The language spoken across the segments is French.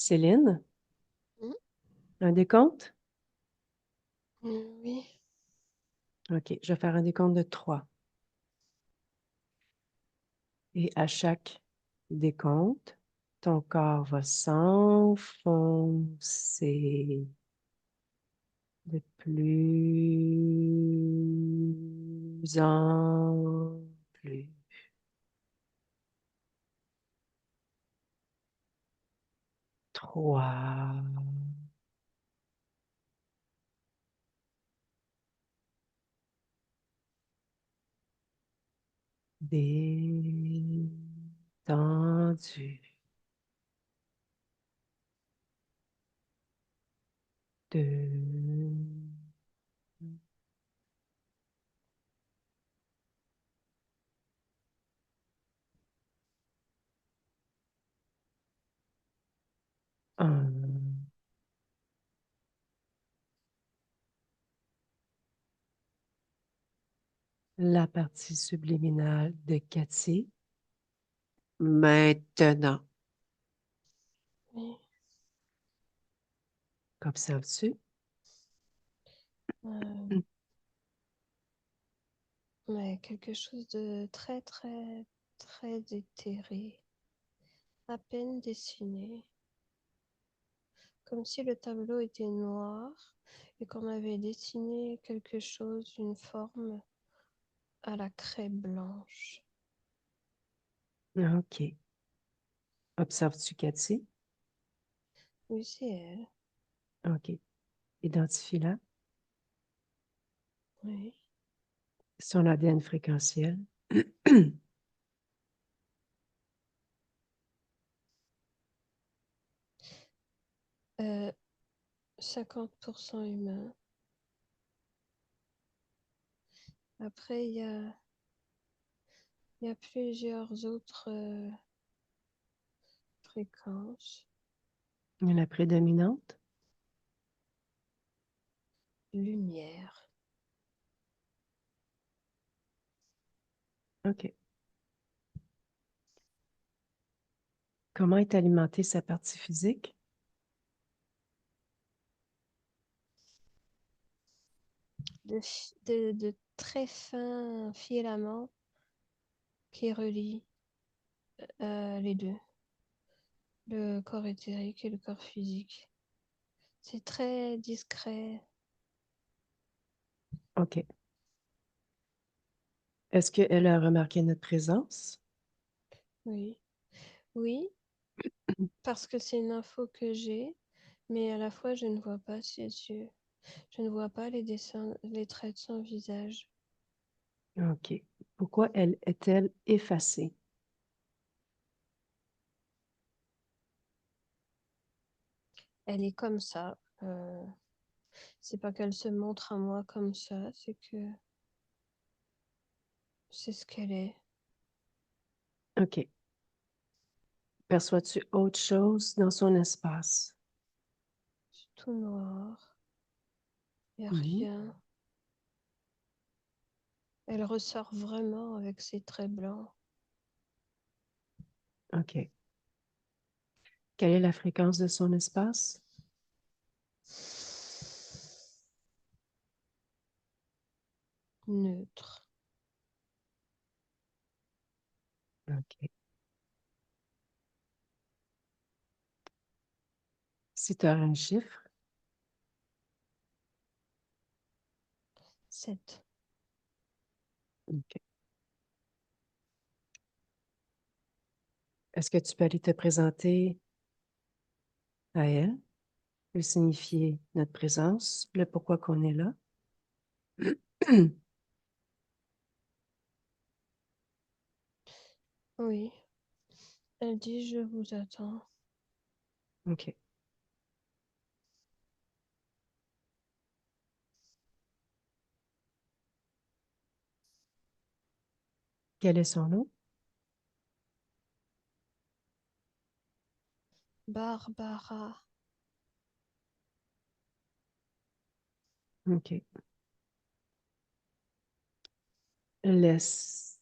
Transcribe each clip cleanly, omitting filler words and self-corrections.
Céline, Mm. un décompte? Oui. OK, je vais faire un décompte de 3. Et à chaque décompte, ton corps va s'enfoncer de plus en plus. 3, détendu. 2, un. La partie subliminale de Cathy. Maintenant, Oui. qu'observes-tu? Euh, mais quelque chose de très, très, très éthéré, à peine dessiné, comme si le tableau était noir et qu'on avait dessiné quelque chose, une forme à la craie blanche. OK. Observes-tu Cathy? Oui, c'est elle. OK. Identifie-la. Oui. Son ADN fréquentiel. 50% humain. Après, il y a plusieurs autres fréquences. La prédominante. Lumière. OK. Comment est alimentée sa partie physique? De très fins filaments qui relient les deux, le corps éthérique et le corps physique. C'est très discret. OK. Est-ce qu'elle a remarqué notre présence? Oui, oui, parce que c'est une info que j'ai, mais à la fois je ne vois pas ses yeux. Je ne vois pas les dessins, les traits de son visage. OK. Pourquoi elle est-elle effacée? Elle est comme ça. C'est pas qu'elle se montre à moi comme ça, c'est que c'est ce qu'elle est. OK. Perçois-tu autre chose dans son espace? C'est tout noir. Il n'y a Mhm. rien. Elle ressort vraiment avec ses traits blancs. OK. Quelle est la fréquence de son espace? Neutre. OK. Si tu as un chiffre, 7. OK. Est-ce que tu peux aller te présenter à elle, lui signifier notre présence, le pourquoi qu'on est là? Oui. Elle dit je vous attends. OK. Quel est son nom? Barbara. OK. Laisse-moi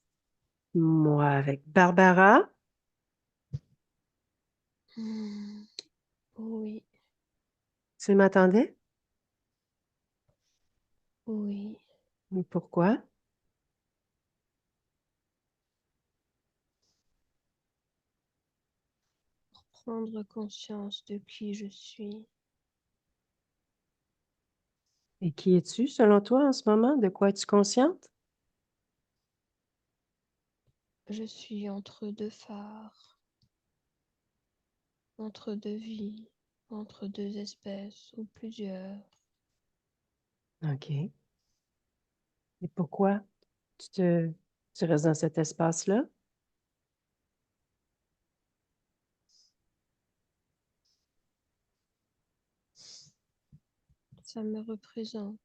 avec Barbara. Hmm, Tu m'attendais? Oui, Mais pourquoi? pour prendre conscience de qui je suis. Et qui es-tu, selon toi, en ce moment? De quoi es-tu consciente? Je suis entre deux phares, entre deux vies, entre deux espèces ou plusieurs. OK. Et pourquoi tu te, tu restes dans cet espace-là? Ça me représente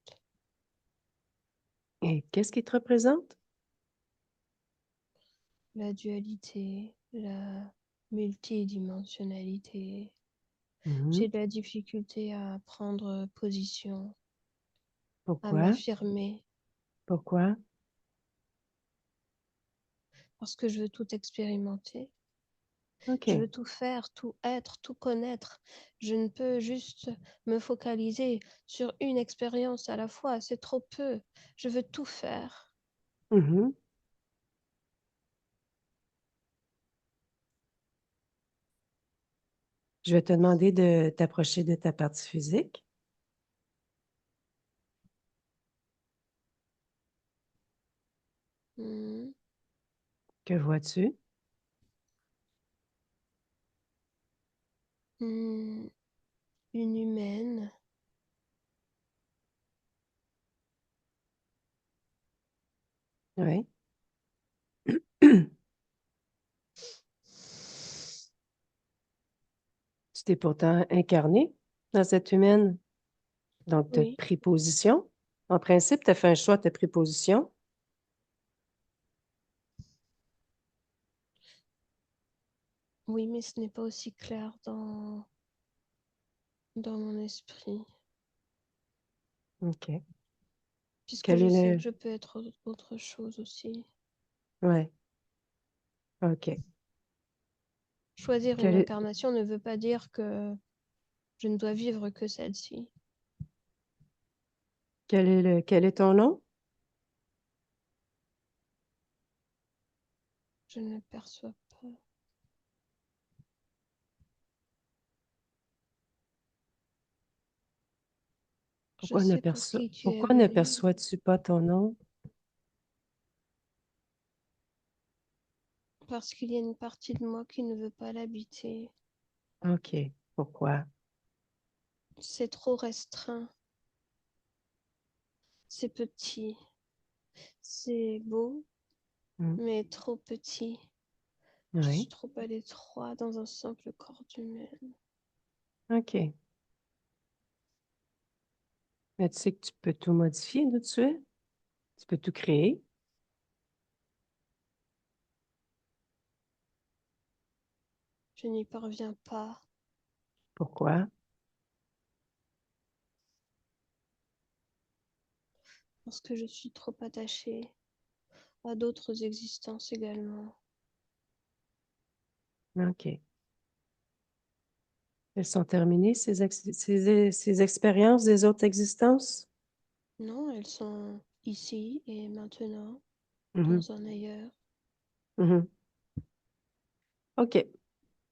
Et qu'est-ce qui te représente? la dualité, la multidimensionnalité. J'ai Mhm. de la difficulté à prendre position, à Pourquoi? m'affirmer, Pourquoi? parce que je veux tout expérimenter. Je veux OK. tout faire, tout être, tout connaître. Je ne peux juste me focaliser sur une expérience à la fois. C'est trop peu. Je veux tout faire. Mhm. Je vais te demander de t'approcher de ta partie physique. Hmm. Que vois-tu? Hmm. Une humaine. Oui. Tu t'es pourtant incarné dans cette humaine. Donc, tu as Oui, pris position. En principe, tu as fait un choix, tu as pris position. oui, mais ce n'est pas aussi clair dans mon esprit, OK. puisque Quel je est sais que le... je peux être autre chose aussi. Ouais. OK. Choisir une Quel est, incarnation ne veut pas dire que je ne dois vivre que celle-ci. quel est ton nom? Je ne le perçois pas. Je sais pour qui tu es Pourquoi ne venu. perçois-tu pas ton nom? Parce qu'il y a une partie de moi qui ne veut pas l'habiter. OK. Pourquoi? C'est trop restreint, c'est petit, c'est beau, Hmm. mais trop petit. Je suis Oui. trop à l'étroit dans un simple corps d'humain. OK. Mais tu sais que tu peux tout modifier d'où tu es. Tu peux tout créer. Je n'y parviens pas Pourquoi? parce que je suis trop attachée à d'autres existences également. OK. Elles sont terminées, ces expériences des autres existences? Non, elles sont ici et maintenant, Mhm. dans un ailleurs. Mhm. OK.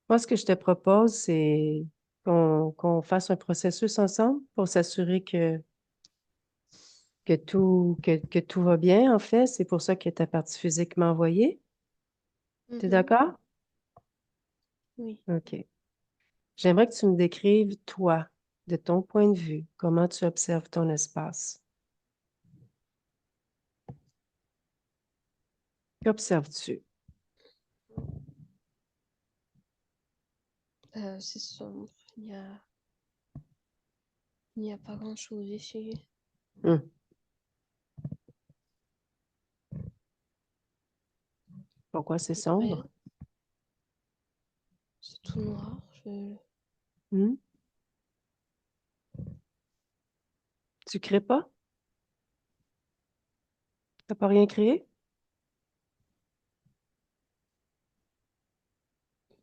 Moi, ce que je te propose, c'est qu'on fasse un processus ensemble pour s'assurer que tout va bien, en fait. C'est pour ça que ta partie physique m'a envoyé. Tu es Mhm. d'accord? Oui. OK. J'aimerais que tu me décrives, toi, de ton point de vue, comment tu observes ton espace. Qu'observes-tu? C'est sombre. Il n'y a pas grand-chose ici. Hmm. Pourquoi c'est Il n'y a rien. sombre? C'est tout noir. Hmm? Tu crées pas? T'as pas rien créé?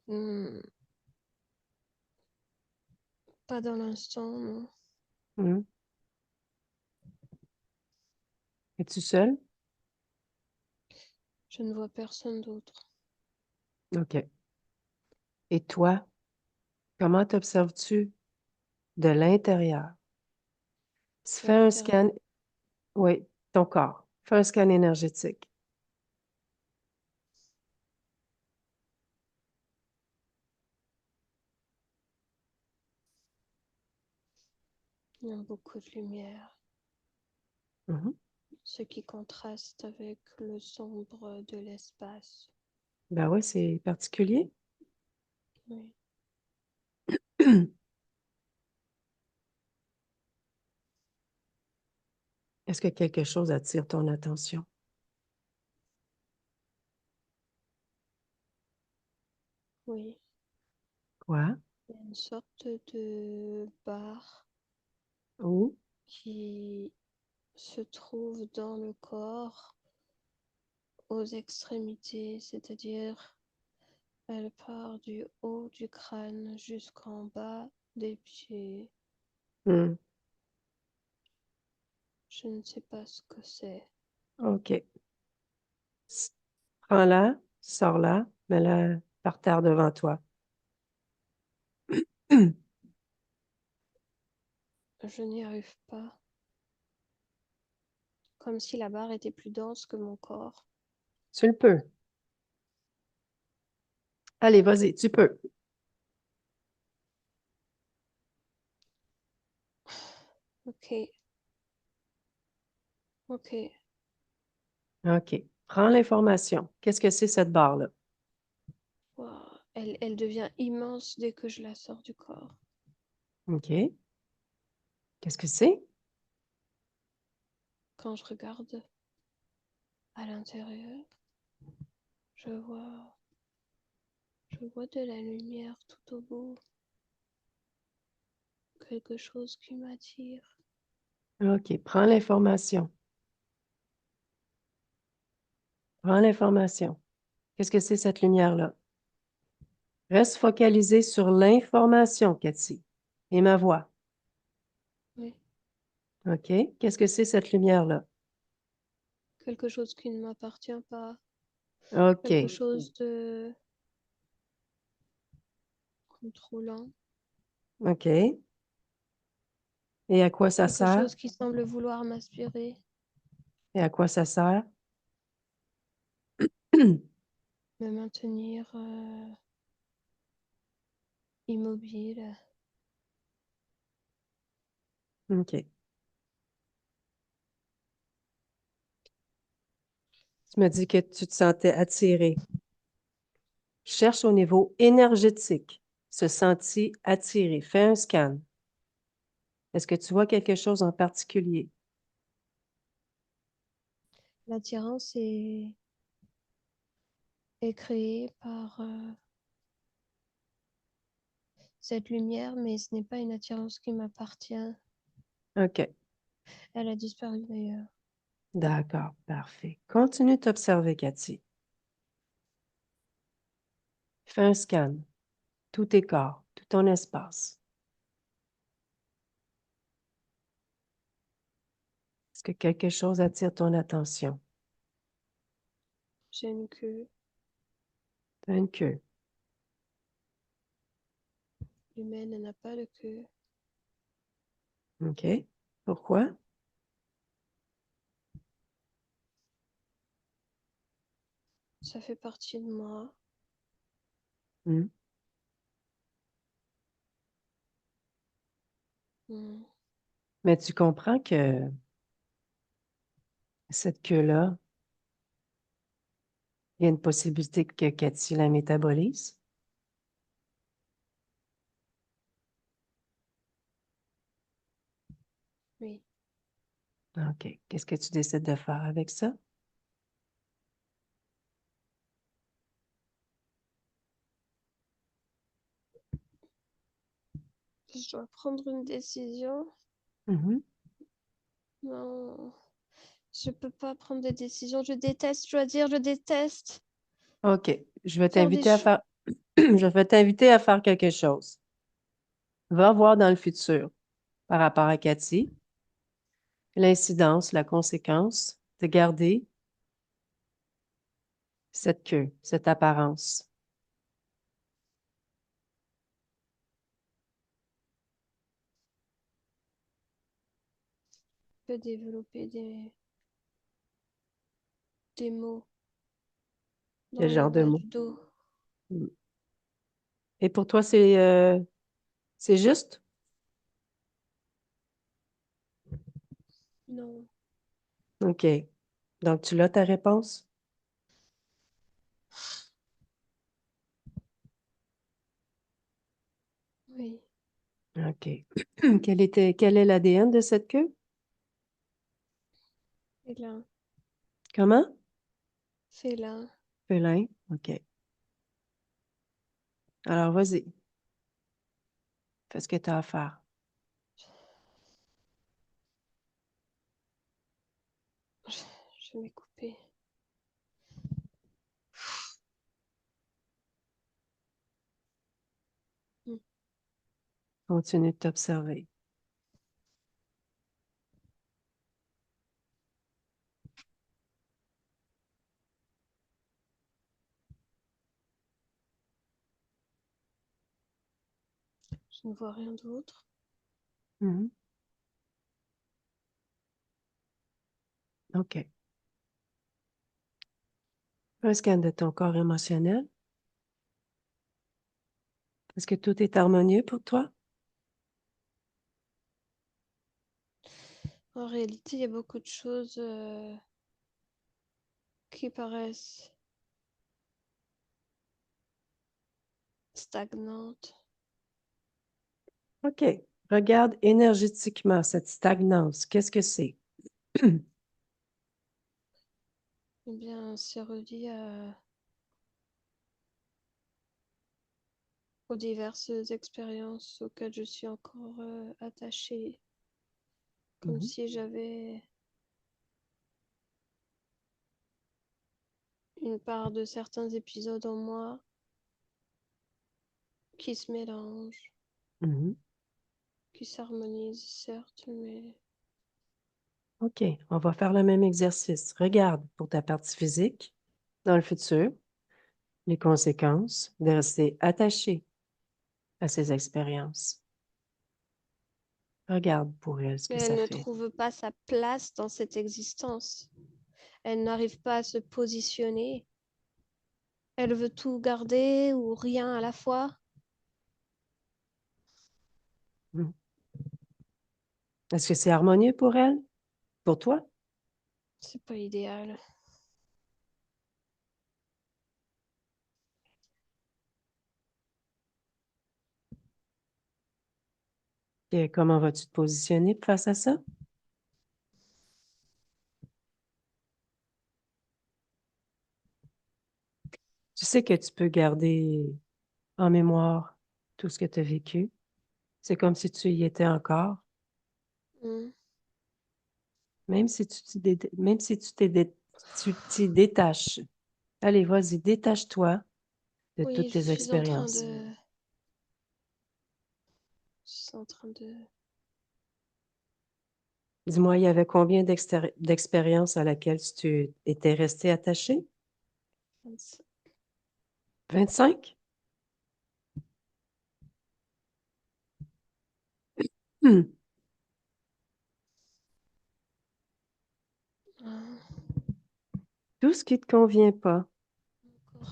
Hmm. Pas dans l'instant, non. Hmm. Es-tu seule? Je ne vois personne d'autre. OK. Et toi, comment t'observes-tu de l'intérieur? De Fais un l'intérieur, scan, oui, ton corps. Fais un scan énergétique. il y a beaucoup de lumière, Mhm. ce qui contraste avec le sombre de l'espace. Ben oui, c'est particulier. Oui. Est-ce que quelque chose attire ton attention? Oui. Quoi? Il y a une sorte de bar Où? qui se trouve dans le corps aux extrémités, c'est-à-dire elle part du haut du crâne jusqu'en bas des pieds. Hmm. Je ne sais pas ce que c'est. OK. Prends-la, sors-la, mets-la par terre devant toi. Je n'y arrive pas. Comme si la barre était plus dense que mon corps. Tu le peux. Allez, vas-y, tu peux. Ok, ok. OK. Prends l'information. Qu'est-ce que c'est cette barre-là? Wow. Elle devient immense dès que je la sors du corps. OK. Qu'est-ce que c'est? Quand je regarde à l'intérieur, je vois, je vois de la lumière tout au bout. Quelque chose qui m'attire. OK. Prends l'information. Prends l'information. Qu'est-ce que c'est cette lumière-là? Reste focalisé sur l'information, Cathy. Et ma voix. Oui. OK? Qu'est-ce que c'est cette lumière-là? Quelque chose qui ne m'appartient pas. Quelque OK. chose de contrôlant. OK. Et à quoi ça Quelque sert? chose qui semble vouloir m'aspirer, Et à quoi ça sert? me maintenir immobile. OK. Tu me dis que tu te sentais attiré. Cherche au niveau énergétique. Se sentir attiré. Fais un scan. Est-ce que tu vois quelque chose en particulier? L'attirance est créée par cette lumière, mais ce n'est pas une attirance qui m'appartient. OK. Elle a disparu d'ailleurs. D'accord. Parfait. Continue de t'observer, Cathy. Fais un scan. Tout tes corps, tout ton espace. Est-ce que quelque chose attire ton attention? J'ai une queue. T'as une queue. L'humaine n'a pas de queue. OK. Pourquoi? Ça fait partie de moi. Hmm. Hmm. Mais tu comprends que cette queue-là, il y a une possibilité que Cathy la métabolise? Oui. OK. Qu'est-ce que tu décides de faire avec ça? Je dois prendre une décision. Mhm. Non, je peux pas prendre de décision. Je déteste choisir, je déteste OK. Je vais faire des t'inviter à choses. faire, je vais t'inviter à faire quelque chose. Va voir dans le futur par rapport à Cathy, l'incidence, la conséquence de garder cette queue, cette apparence. Je peux développer des mots dans Quel le genre de bas mot? du dos. Mm. Et pour toi, c'est juste? Non, OK. Donc, tu l'as ta réponse? oui, OK. Quel est l'ADN de cette queue? félin, Comment? félin. Félin. OK. Alors, vas-y. Fais ce que tu as à faire. Je vais couper. Hmm. Continue de t'observer. Je ne vois rien d'autre. Mhm. OK. Un scan de ton corps émotionnel. Est-ce que tout est harmonieux pour toi? En réalité, il y a beaucoup de choses qui paraissent stagnantes. OK. Regarde énergétiquement cette stagnance. Qu'est-ce que c'est? Eh bien, c'est relié aux diverses expériences auxquelles je suis encore attachée, comme Mhm, si j'avais une part de certains épisodes en moi qui se mélangent, mhm. qui s'harmonisent, certes, mais OK. On va faire le même exercice. Regarde pour ta partie physique, dans le futur, les conséquences de rester attaché à ces expériences. Regarde pour elle ce mais que elle ça ne fait. trouve pas sa place dans cette existence. Elle n'arrive pas à se positionner. Elle veut tout garder ou rien à la fois. Mhm. Est-ce que c'est harmonieux pour elle? Pour toi? C'est pas idéal. Et comment vas-tu te positionner face à ça? Tu sais que tu peux garder en mémoire tout ce que tu as vécu. C'est comme si tu y étais encore, Mm. même si même si tu t'y détaches. Allez, vas-y, détache-toi de toutes Oui, je tes suis en train expériences. de... Je suis en train de... Dis-moi, il y avait combien d'expériences à laquelle tu étais resté attaché? 25? Hmm. Ah, Tout ce qui ne te convient pas, encore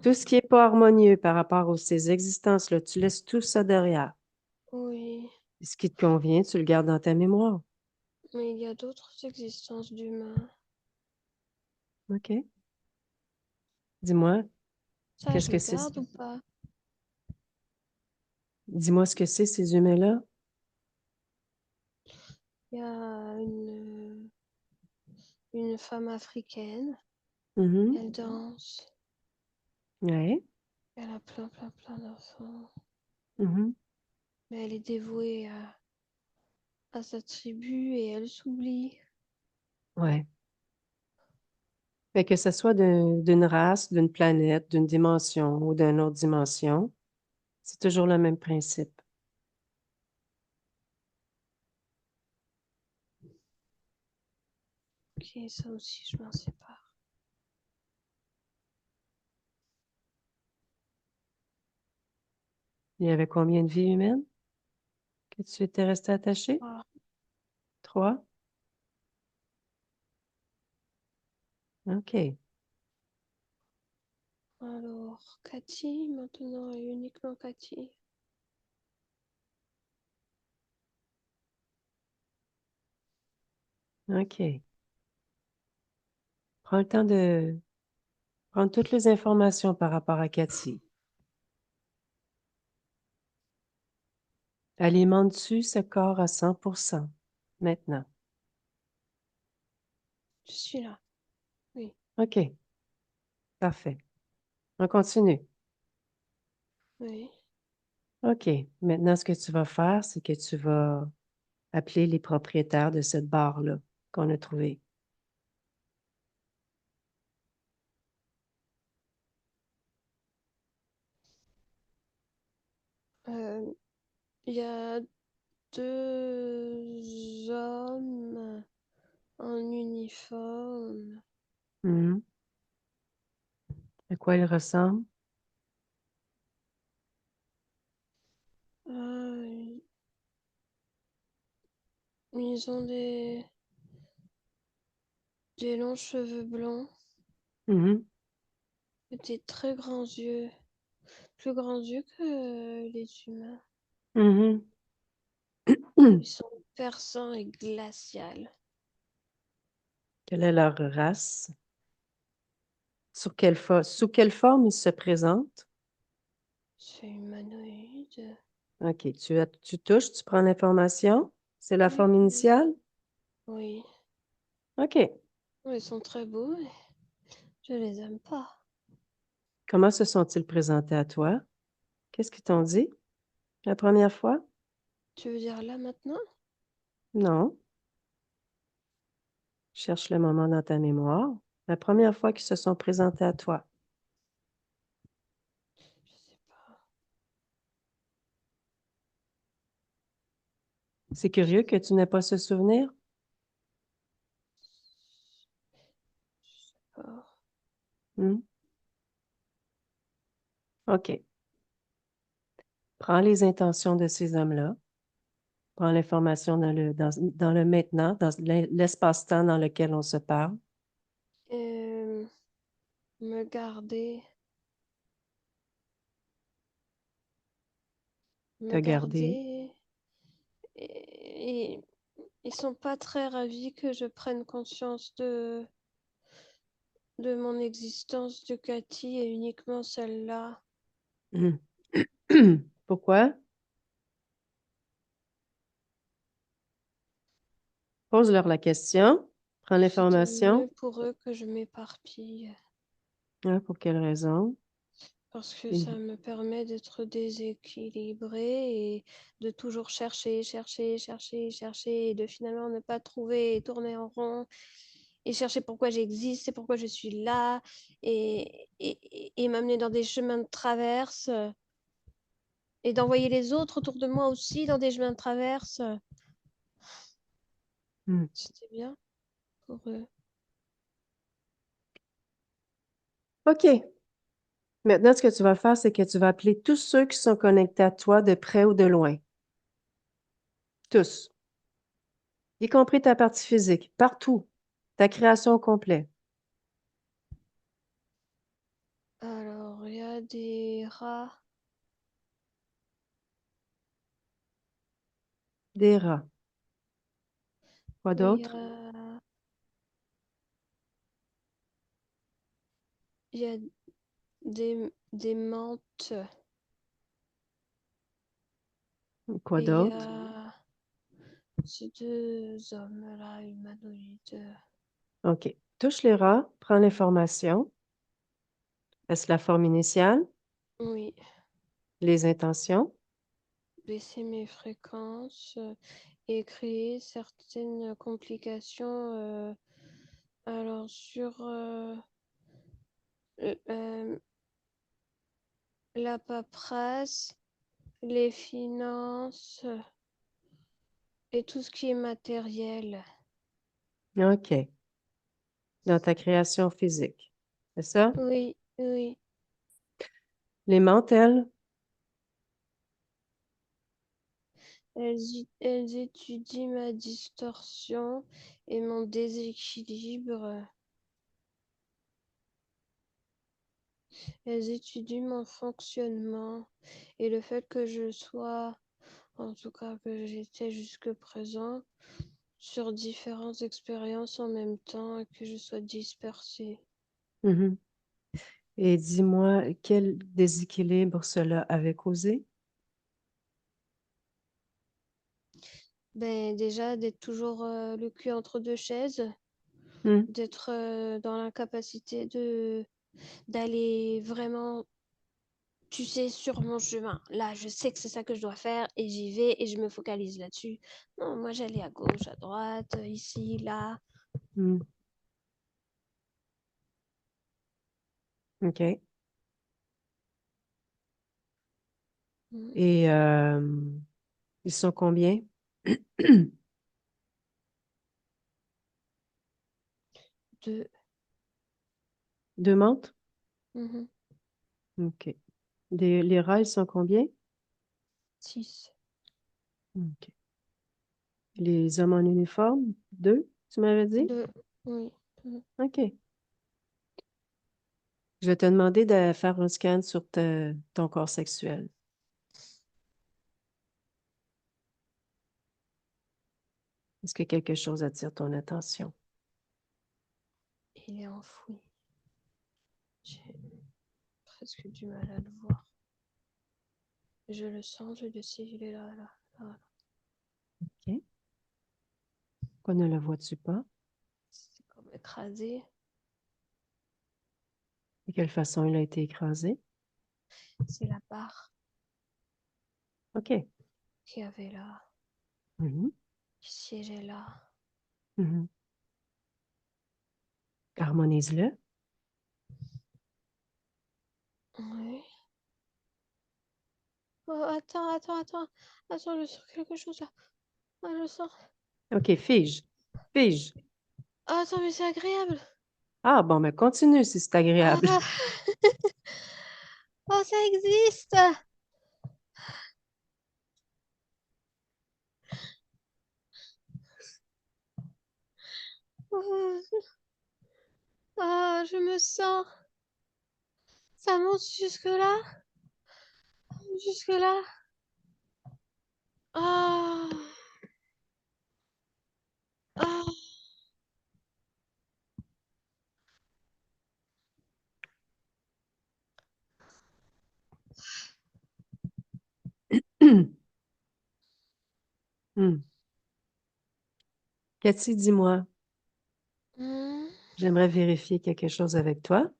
tout chance. ce qui n'est pas harmonieux par rapport à ces existences-là, tu laisses tout ça derrière. Oui, Et ce qui te convient, tu le gardes dans ta mémoire. mais il y a d'autres existences d'humains. OK? Dis-moi, Ça, qu'est-ce je que le c'est? garde ou pas? Dis-moi ce que c'est, ces humains-là. Il y a une femme africaine. Mhm. Elle danse. Ouais. Elle a plein d'enfants. Mhm. Mais elle est dévouée à sa tribu et elle s'oublie. Ouais. Fait que ce soit d'une race, d'une planète, d'une dimension ou d'une autre dimension, c'est toujours le même principe. Ok, ça aussi, je m'en sépare. Il y avait combien de vies humaines que tu étais resté attaché? Ah, 3. OK. alors, Cathy, maintenant, et uniquement Cathy. OK. Prends le temps de prendre toutes les informations par rapport à Cathy. Alimente-tu ce corps à 100% maintenant? Je suis là. Oui. OK. Parfait. On continue. Oui. OK. Maintenant, ce que tu vas faire, c'est que tu vas appeler les propriétaires de cette barre-là qu'on a trouvée. Il y a 2 hommes en uniforme. Mhm. À quoi ils ressemblent? Euh, Ils ont des longs cheveux blancs Mhm. et des très grands yeux. Plus grands yeux que les humains. Mhm. Ils sont perçants et glaciales. Quelle est leur race? Sous quelle forme ils se présentent? C'est humanoïde. OK. Tu touches, tu prends l'information. C'est la Oui, forme initiale? oui. OK. Ils sont très beaux, mais je les aime pas. Comment se sont-ils présentés à toi? Qu'est-ce qu'ils t'ont dit la première fois? Tu veux dire là maintenant? Non. Cherche le moment dans ta mémoire. La première fois qu'ils se sont présentés à toi. Je sais pas. C'est curieux que tu n'aies pas ce souvenir? Oh. Hmm? OK. Prends les intentions de ces hommes-là. Prends l'information dans le maintenant, dans l'espace-temps dans lequel on se parle. Euh, Me garder. Me Te garder. garder. Et ils sont pas très ravis que je prenne conscience de mon existence de Cathy et uniquement celle-là. Hmm. Pourquoi? Pose-leur la question. Prends C'était mieux l'information. pour eux que je m'éparpille. Hein, pour quelle raison? Parce que ça Ils- me permet d'être déséquilibrée et de toujours chercher, chercher, chercher, chercher et de finalement ne pas trouver et tourner en rond et chercher pourquoi j'existe et pourquoi je suis là et m'amener dans des chemins de traverse et d'envoyer les autres autour de moi aussi dans des chemins de traverse. Hmm. C'était bien pour eux. OK. Maintenant, ce que tu vas faire, c'est que tu vas appeler tous ceux qui sont connectés à toi de près ou de loin. Tous. Y compris ta partie physique. Partout. Ta création au complet. Alors, il y a des rats, Des rats. Quoi il y d'autre? a, il y a des menthes. Quoi Et il y d'autre? a ces 2 hommes-là, humanoïdes. OK. Touche les rats, prends l'information. Est-ce la forme initiale? Oui, Les intentions? baisser mes fréquences et créer certaines complications. Alors, sur euh, la paperasse, les finances et tout ce qui est matériel. OK. dans ta création physique. C'est ça? Oui, oui. Les menthes, elles? Elles étudient ma distorsion et mon déséquilibre. Elles étudient mon fonctionnement et le fait que je sois, en tout cas que j'étais jusque présent, sur différentes expériences en même temps et que je sois dispersée. Mhm. Et dis-moi, quel déséquilibre cela avait causé? Ben, déjà, d'être toujours le cul entre deux chaises, Hmm. d'être dans l'incapacité d'aller vraiment, tu sais, sur mon chemin. Là, je sais que c'est ça que je dois faire et j'y vais et je me focalise là-dessus. Non, moi, j'allais à gauche, à droite, ici, là. Hmm. OK. Mm. Et ils sont combien? Deux. Deux menthes? Mhm. OK. Les rats, ils sont combien? 6. OK. Les hommes en uniforme? Deux, tu m'avais dit? 2. Oui. Mm. OK. Je vais te demander de faire un scan sur ton corps sexuel. Est-ce que quelque chose attire ton attention? Il est enfoui. J'ai presque du mal à le voir. Je le sens, je le sais, il est là, là, là. OK. Pourquoi ne le vois-tu pas? C'est comme écrasé. De quelle façon il a été écrasé? C'est la barre OK. qui avait là, Mhm. qui siégeait là. Mhm. Harmonise-le. Oui. Oh, attends, attends, attends. Attends, je sens quelque chose là. Ah, je sens. OK, fige. Fige. Ah, attends, mais c'est agréable. Ah, bon, mais continue si c'est agréable. Ah, oh, ça existe. Oh, ah, je me sens. Ça monte jusque là. Jusque là. Ah, ah. Hmm. Cathy, dis-moi, Hmm, j'aimerais vérifier quelque chose avec toi.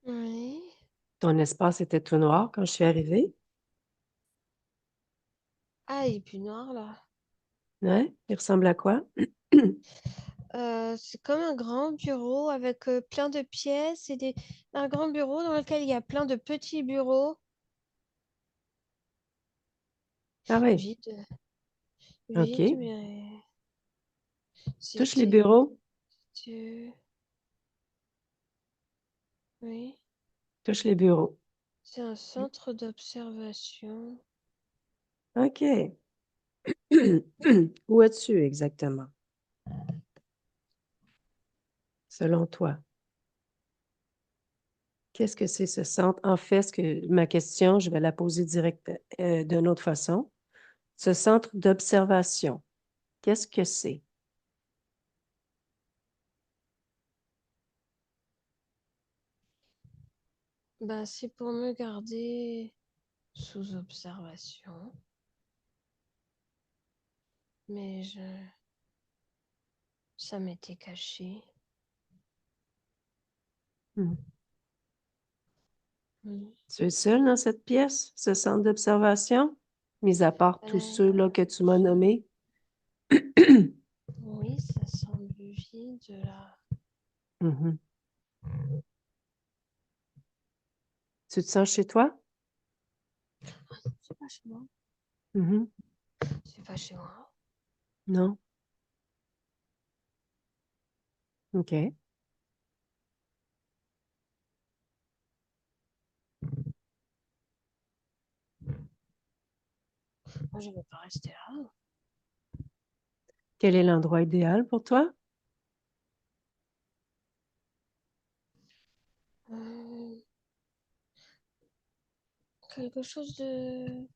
oui. Ton espace était tout noir quand je suis arrivée. Ah, il est plus noir là. Ouais? Il ressemble à quoi? C'est comme un grand bureau avec plein de pièces et un grand bureau dans lequel il y a plein de petits bureaux Ah oui, vides. Vides, OK. mais Touche les c'était... bureaux. Oui. Touche les bureaux. C'est un centre d'observation. OK. Où es-tu exactement, selon toi? Qu'est-ce que c'est ce centre? En fait, ma question, je vais la poser direct, d'une autre façon. Ce centre d'observation, qu'est-ce que c'est? Ben, c'est pour me garder sous observation. Mais ça m'était caché. Hmm. Oui. Tu es seul dans cette pièce, ce centre d'observation, mis à part tous ceux-là que tu m'as Je- nommés? Oui, ça semble vide là. Mhm. Tu te sens chez toi? C'est pas chez moi. Mhm. C'est pas chez moi. Non? OK. Moi, je ne veux pas rester là. Quel est l'endroit idéal pour toi? Euh, quelque chose de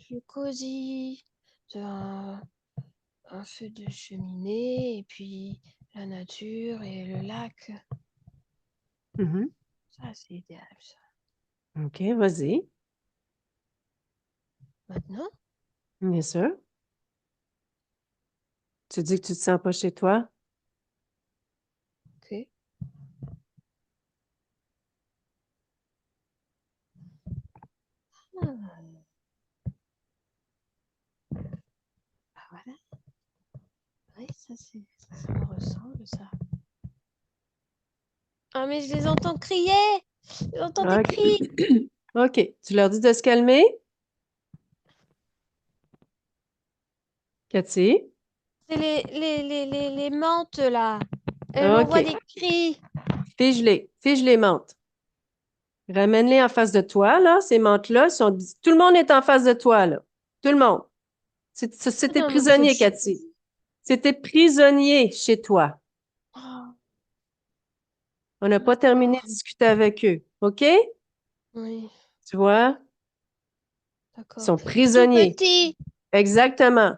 plus cosy, un feu de cheminée, et puis la nature et le lac. Mhm. Ça, c'est idéal, ça. OK, vas-y. Maintenant, Bien sûr. Tu dis que tu te sens pas chez toi? ok. Ah, bah voilà. Oui, ça me ressemble, ça. Ah, mais je les entends crier! J'entends des OK. cris! OK. Tu leur dis de se calmer? Cathy? C'est les menthes, là. Elles m'envoient OK. des cris. Fige-les. Fige les menthes. Ramène-les en face de toi, là. Ces menthes-là sont... Tout le monde est en face de toi, là. Tout le monde. C'est tes Non, mais c'est prisonniers, Cathy. C'est tes prisonniers chez toi. Oh, On n'a pas terminé d'accord. de discuter avec eux. OK? Oui, Tu vois? Ils d'accord. sont Tout prisonniers. petit. Exactement.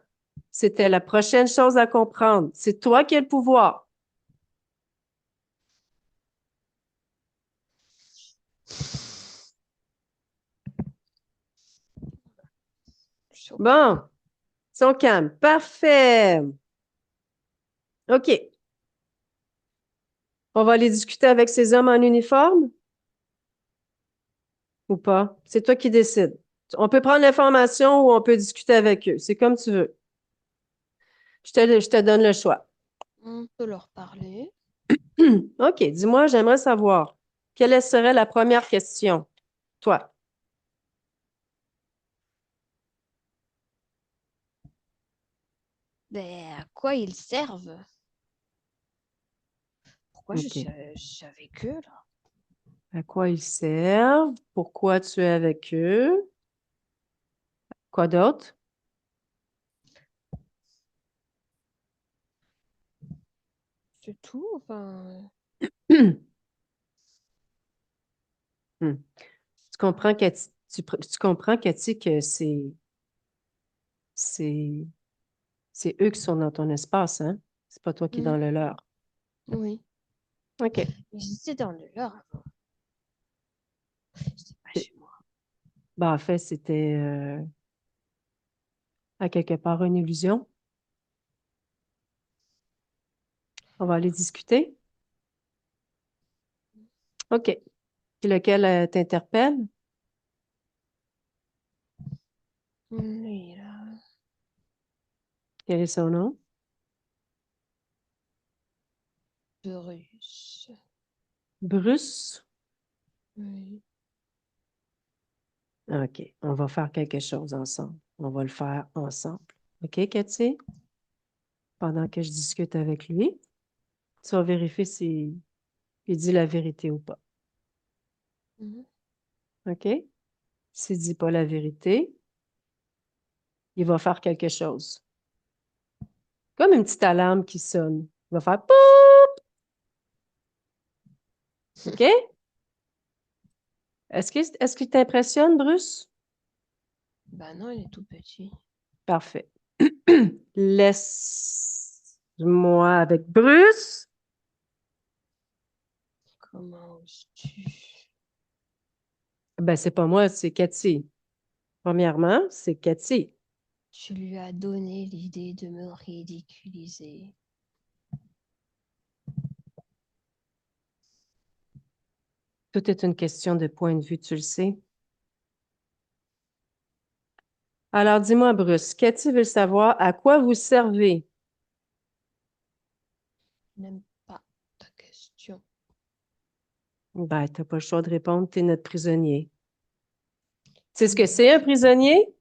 C'était la prochaine chose à comprendre. C'est toi qui as le pouvoir. Je suis au calme. Bon, ils sont calmes. Parfait. OK. On va aller discuter avec ces hommes en uniforme ou pas? C'est toi qui décides. On peut prendre l'information ou on peut discuter avec eux. C'est comme tu veux. Je te donne le choix. On peut leur parler. OK, dis-moi, j'aimerais savoir, quelle serait la première question? Toi. Ben, à quoi ils servent? Pourquoi OK. je suis avec eux, là? À quoi ils servent? Pourquoi tu es avec eux? Quoi d'autre? C'est tout, enfin. Hmm. Tu comprends, Cathy, tu comprends, Cathy, que c'est, c'est eux qui sont dans ton espace, hein? C'est pas toi qui es Hmm, dans le leur. oui. OK. Mais j'étais dans le leur avant. J'étais pas C'est- chez moi. Ben, en fait, c'était à quelque part une illusion. On va aller discuter. OK. Puis lequel t'interpelle? Oui, là. Quel est son nom? Bruce. Bruce. Oui. OK. On va faire quelque chose ensemble. On va le faire ensemble. OK, Cathy? Pendant que je discute avec lui, tu vas vérifier s'il dit la vérité ou pas. Mhm. OK? S'il dit pas la vérité, il va faire quelque chose. Comme une petite alarme qui sonne. Il va faire poup! OK? Est-ce qu'il t'impressionne, Bruce? Bah non, il est tout petit. Parfait. Laisse-moi avec Bruce. Comment oses-tu? Ben, c'est pas moi, c'est Cathy. Premièrement, c'est Cathy. Tu lui as donné l'idée de me ridiculiser. Tout est une question de point de vue, tu le sais. Alors, dis-moi, Bruce, Cathy veut savoir à quoi vous servez. Je n'aime pas ta question. Ben, t'as pas le choix de répondre, t'es notre prisonnier. Tu sais ce que Non. c'est, un prisonnier?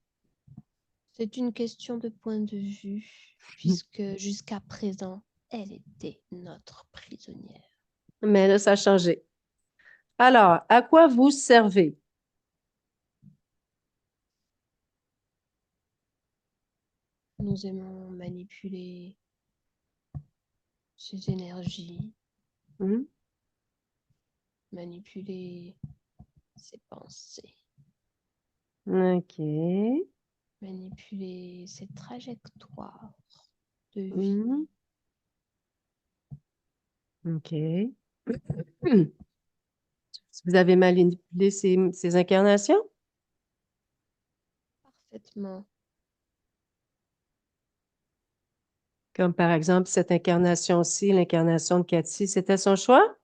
C'est une question de point de vue, puisque jusqu'à présent, elle était notre prisonnière. Mais là, ça a changé. Alors, à quoi vous servez? Nous aimons manipuler ces énergies, Hmm? manipuler ses pensées, OK. manipuler ses trajectoires de vie. Hmm. OK. Hmm. Vous avez manipulé ces incarnations? Parfaitement. Comme par exemple cette incarnation-ci, l'incarnation de Cathy, c'était son choix?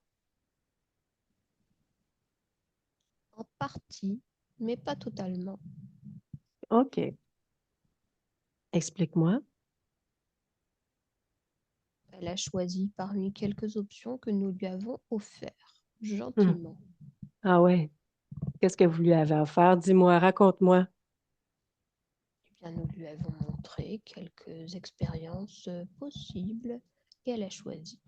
En partie, mais pas totalement. OK. Explique-moi. Elle a choisi parmi quelques options que nous lui avons offertes, Hmm. gentiment. Ah ouais. Qu'est-ce que vous lui avez offert? Dis-moi, raconte-moi. Eh bien, nous lui avons montré quelques expériences possibles qu'elle a choisies.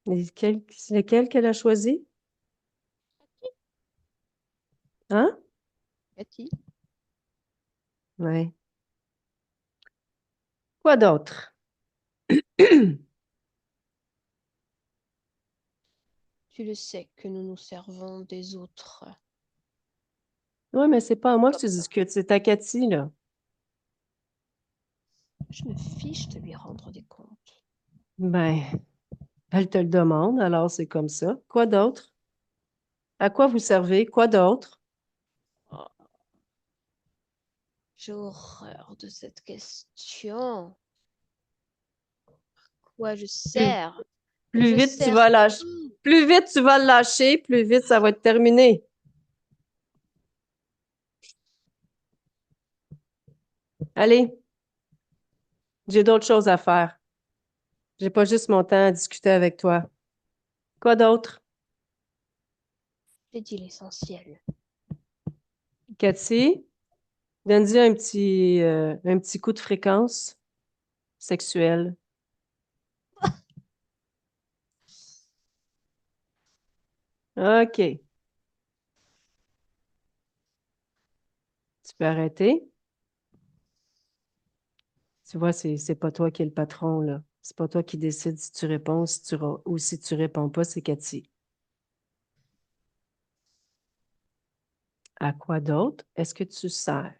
Lequel qu'elle a choisi? Hein? Cathy, Ouais. Quoi d'autre? tu le sais que nous nous servons des autres Oui, mais c'est pas à moi que comme tu ça. discutes, c'est à Cathy, là. Je me fiche de lui rendre des comptes. Ben, elle te le demande, alors c'est comme ça. Quoi d'autre? À quoi vous servez? Quoi d'autre? Oh, j'ai horreur de cette question. Quoi je Plus, sers? plus Je vite tu sers vas lâcher, tout. plus vite tu vas le lâcher, plus vite ça va être terminé. Allez, j'ai d'autres choses à faire. J'ai pas juste mon temps à discuter avec toi. Quoi d'autre? J'ai dit l'essentiel. Cathy, donne-lui un petit coup de fréquence sexuelle. OK. Tu peux arrêter. Tu vois, c'est pas toi qui es le patron, là. C'est pas toi qui décide si tu réponds ou si tu réponds pas, c'est Cathy. À quoi d'autre est-ce que tu sers?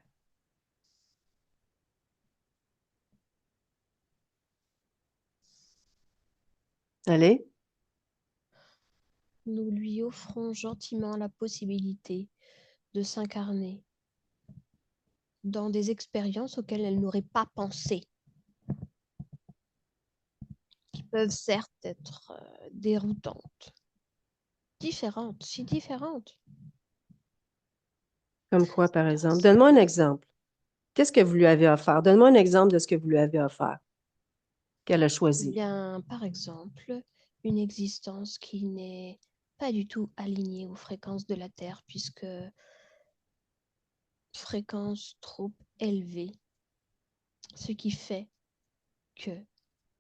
Allez? Nous lui offrons gentiment la possibilité de s'incarner dans des expériences auxquelles elle n'aurait pas pensé, qui peuvent certes être déroutantes, différentes, si différentes. Comme quoi, par exemple? Intéressant. Donne-moi un exemple. Qu'est-ce que vous lui avez offert? Donne-moi un exemple de ce que vous lui avez offert, qu'elle a Eh choisi. bien, par exemple, une existence qui n'est pas du tout alignée aux fréquences de la Terre, puisque fréquence trop élevée, ce qui fait que,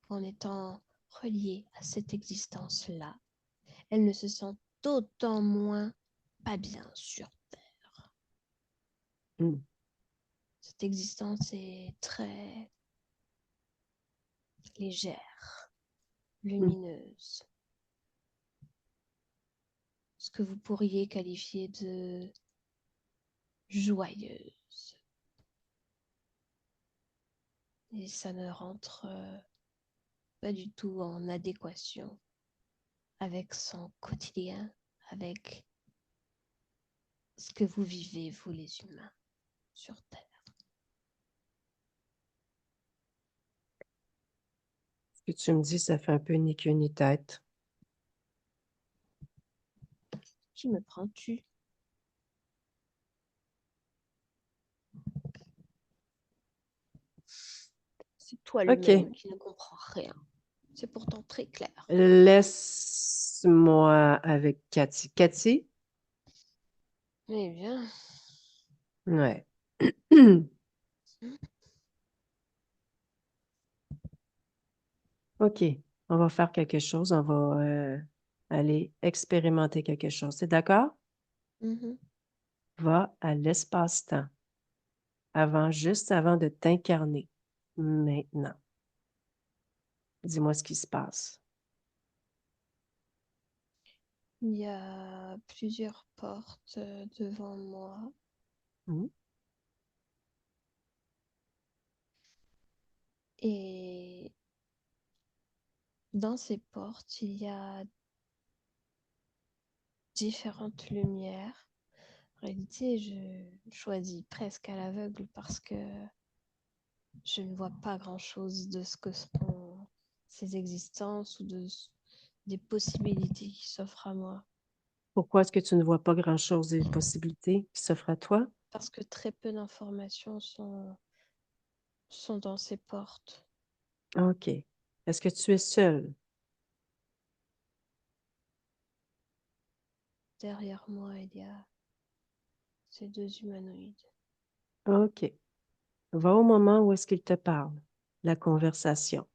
en étant reliée à cette existence-là, elle ne se sent d'autant moins pas bien sur Terre. Hmm. Cette existence est très légère, Hmm. lumineuse, ce que vous pourriez qualifier de joyeuse. Et ça ne rentre pas du tout en adéquation avec son quotidien, avec ce que vous vivez, vous les humains, sur Terre. Ce que tu me dis, ça fait un peu ni queue ni tête. Qui me prends-tu? C'est toi le OK. même qui ne comprend rien. C'est pourtant très clair. Laisse-moi avec Cathy. Cathy? Eh bien, Ouais. OK. On va faire quelque chose. On va aller expérimenter quelque chose. C'est d'accord? mhm. Va à l'espace-temps juste avant de t'incarner. maintenant. Dis-moi ce qui se passe. Il y a plusieurs portes devant moi. Hmm? Et dans ces portes, il y a différentes lumières. En réalité, je choisis presque à l'aveugle parce que je ne vois pas grand-chose de ce que seront ces existences ou des possibilités qui s'offrent à moi. Pourquoi est-ce que tu ne vois pas grand-chose des possibilités qui s'offrent à toi? Parce que très peu d'informations sont dans ces portes. OK. Est-ce que tu es seul? Derrière moi, il y a ces deux humanoïdes. OK. Va au moment où est-ce qu'il te parle, la conversation.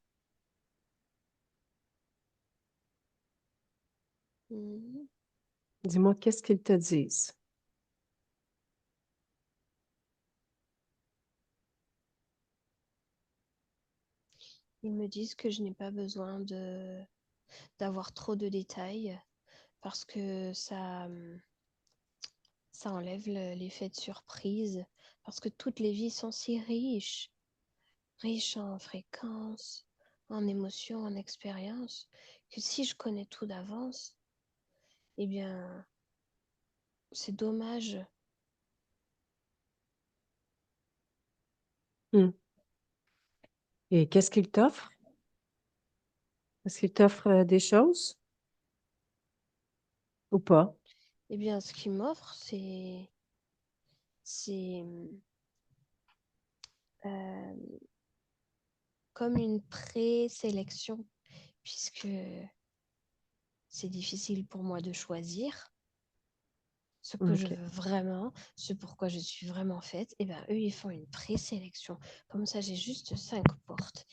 Mhm. Dis-moi qu'est-ce qu'ils te disent. Ils me disent que je n'ai pas besoin d'avoir trop de détails parce que ça enlève l'effet de surprise, parce que toutes les vies sont si riches, riches en fréquences, en émotions, en expériences, que si je connais tout d'avance, eh bien, c'est dommage. Hmm. Et qu'est-ce qu'il t'offre? Est-ce qu'il t'offre des choses ou pas? Eh bien, ce qu'ils m'offrent, c'est euh, comme une présélection, puisque c'est difficile pour moi de choisir ce que je OK. veux vraiment, ce pourquoi je suis vraiment faite. Et bien, eux, ils font une présélection. Comme ça, j'ai juste 5 portes.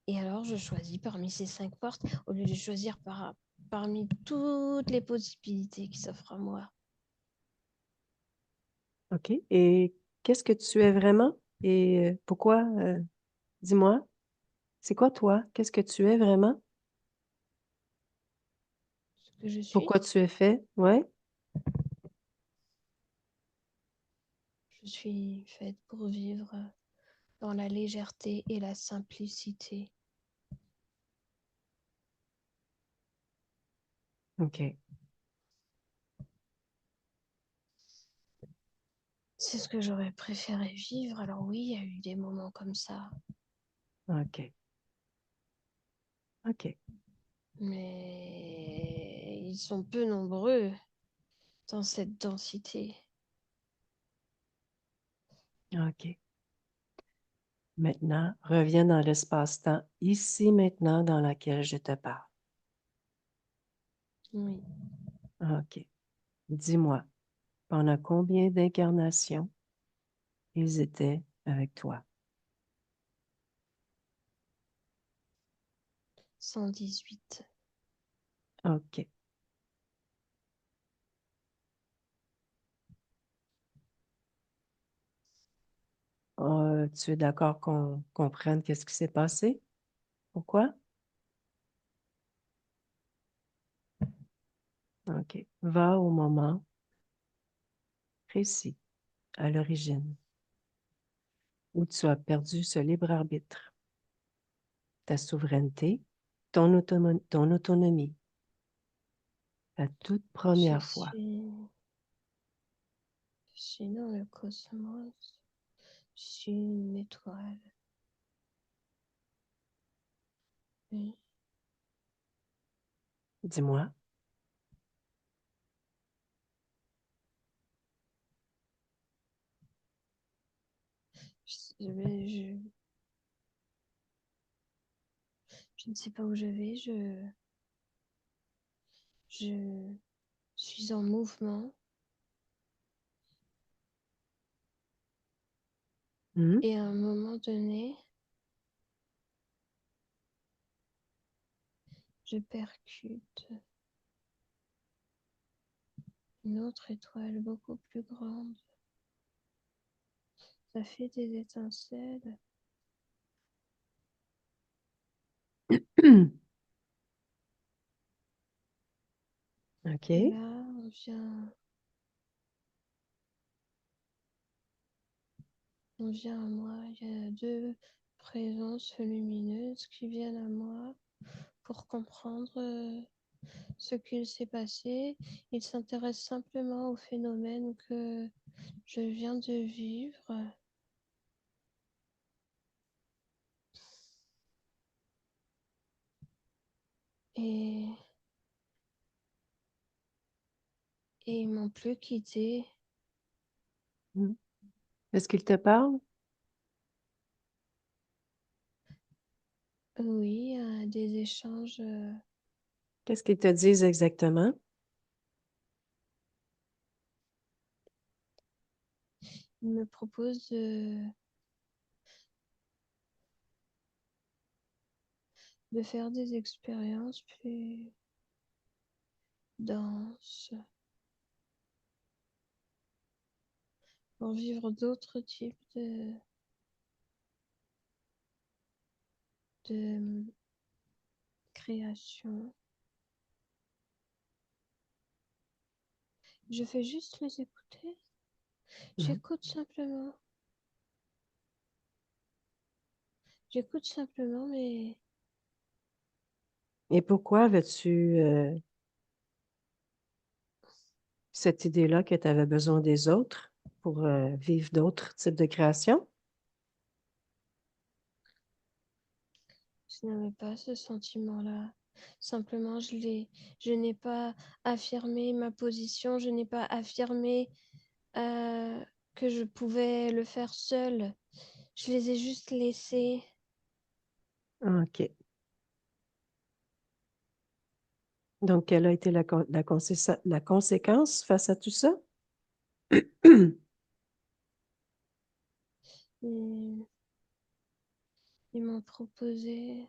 Et alors, je choisis parmi ces 5 portes, au lieu de choisir parmi toutes les possibilités qui s'offrent à moi. OK. Et qu'est-ce que tu es vraiment? Et pourquoi? Dis-moi, c'est quoi toi? Qu'est-ce que tu es vraiment? Ce que je suis, Pourquoi tu es fait? Ouais? je suis faite pour vivre dans la légèreté et la simplicité. OK. C'est ce que j'aurais préféré vivre. Alors oui, il y a eu des moments comme ça, OK. OK. mais ils sont peu nombreux dans cette densité. OK. Maintenant, reviens dans l'espace-temps, ici, maintenant, dans laquelle je te parle. Oui, OK. Dis-moi, pendant combien d'incarnations ils étaient avec toi? 118. OK. Tu es d'accord qu'on comprenne qu'est-ce qui s'est passé? Pourquoi? OK. Va au moment précis, à l'origine, où tu as perdu ce libre arbitre, ta souveraineté, ton autonomie, la toute Je première fois. suis, je suis dans le cosmos. Je suis une étoile. Oui. Dis-moi. Je, je ne sais pas où je vais. Je suis en mouvement. Hmm? Et à un moment donné, je percute une autre étoile beaucoup plus grande. Ça fait des étincelles. OK. Et là, on vient à moi. Il y a deux présences lumineuses qui viennent à moi pour comprendre ce qu'il s'est passé. Ils s'intéressent simplement au phénomène que je viens de vivre. Et, et ils m'ont plus quitté. Mm. Est-ce qu'il te parle? Oui, des échanges. Qu'est-ce qu'ils te disent exactement? Ils me proposent de faire des expériences plus denses pour vivre d'autres types de créations. Je fais juste les écouter. Mm. J'écoute simplement. J'écoute simplement, mais Et pourquoi avais-tu cette idée-là que tu avais besoin des autres pour vivre d'autres types de créations? je n'avais pas ce sentiment-là. Simplement, je n'ai pas affirmé ma position, je n'ai pas affirmé que je pouvais le faire seule. Je les ai juste laissés. OK. Donc, quelle a été la conséquence face à tout ça? Ils, ils m'ont proposé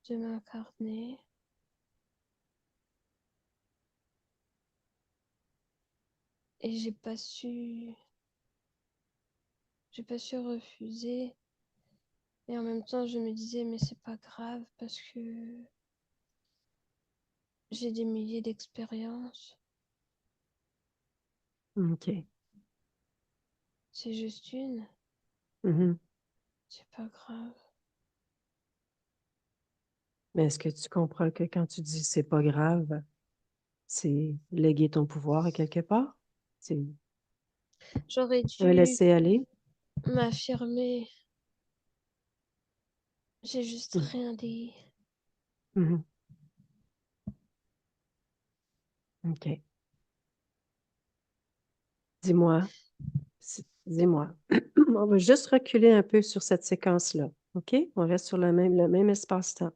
de m'incarner et j'ai pas su refuser. Et en même temps, je me disais, mais c'est pas grave parce que j'ai des milliers d'expériences. OK. C'est juste une, Mhm. c'est pas grave. Mais est-ce que tu comprends que quand tu dis c'est pas grave, c'est léguer ton pouvoir à quelque part? C'est J'aurais un dû laisser-aller? m'affirmer. J'ai juste Mhm. rien dit. Mhm. OK. Dis-moi, dis-moi. On va juste reculer un peu sur cette séquence-là. OK? On reste sur le même espace-temps.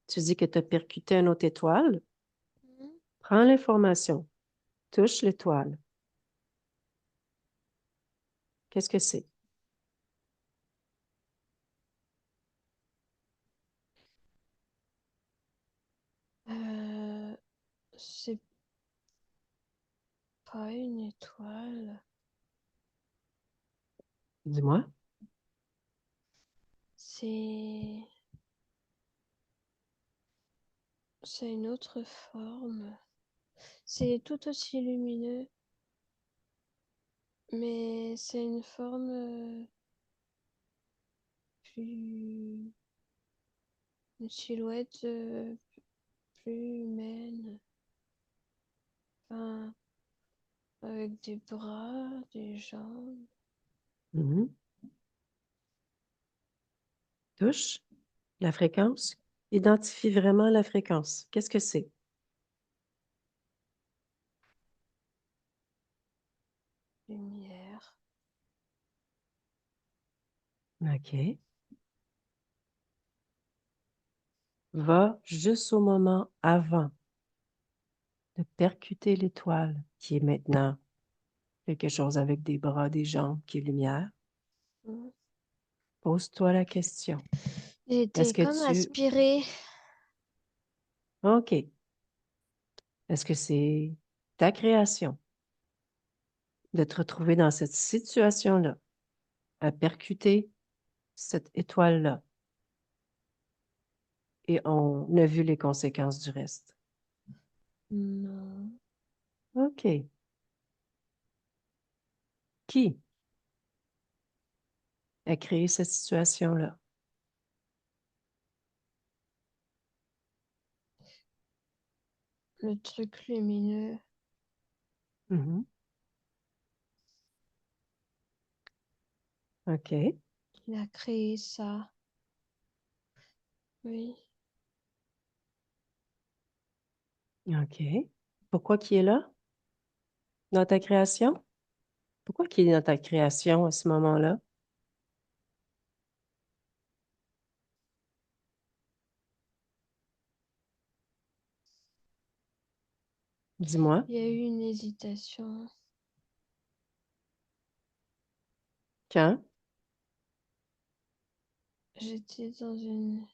Tu dis que tu as percuté une autre étoile. Prends l'information. Touche l'étoile. Qu'est-ce que c'est? Euh, c'est pas une étoile. Dis-moi. C'est c'est une autre forme. C'est tout aussi lumineux, mais c'est une forme plus... une silhouette plus humaine. Enfin, avec des bras, des jambes, Mhm. Touche la fréquence. Identifie vraiment la fréquence. Qu'est-ce que c'est? lumière. OK. Va juste au moment avant de percuter l'étoile, qui est maintenant quelque chose avec des bras, des jambes, qui est lumière. Mm. Pose-toi la question. J'ai Est-ce été que comme tu... aspirée. OK. Est-ce que c'est ta création de te retrouver dans cette situation-là, à percuter cette étoile-là. Et on a vu les conséquences du reste. Non. OK. Qui a créé cette situation-là? Le truc lumineux. Mhm. OK. Il a créé ça. Oui. OK. Pourquoi qui est là dans ta création? Pourquoi qui est dans ta création à ce moment-là? Dis-moi. Il y a eu une hésitation. Quand? J'étais dans une